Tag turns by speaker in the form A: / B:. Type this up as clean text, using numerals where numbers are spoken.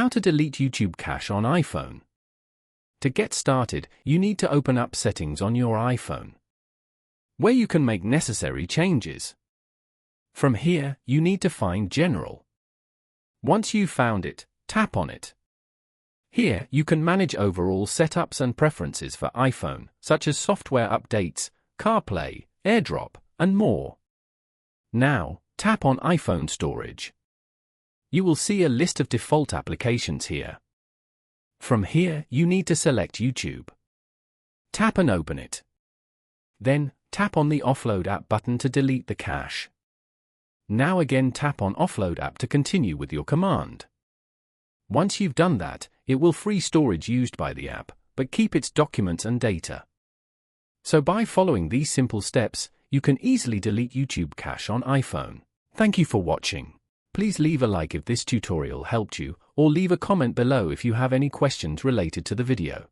A: How to delete YouTube cache on iPhone. To get started, you need to open up Settings on your iPhone, where you can make necessary changes. From here, you need to find General. Once you've found it, tap on it. Here, you can manage overall setups and preferences for iPhone, such as software updates, CarPlay, AirDrop, and more. Now, tap on iPhone Storage. You will see a list of default applications here. From here, you need to select YouTube. Tap and open it. Then, tap on the Offload App button to delete the cache. Now again tap on Offload App to continue with your command. Once you've done that, it will free storage used by the app, but keep its documents and data. So by following these simple steps, you can easily delete YouTube cache on iPhone. Thank you for watching. Please leave a like if this tutorial helped you, or leave a comment below if you have any questions related to the video.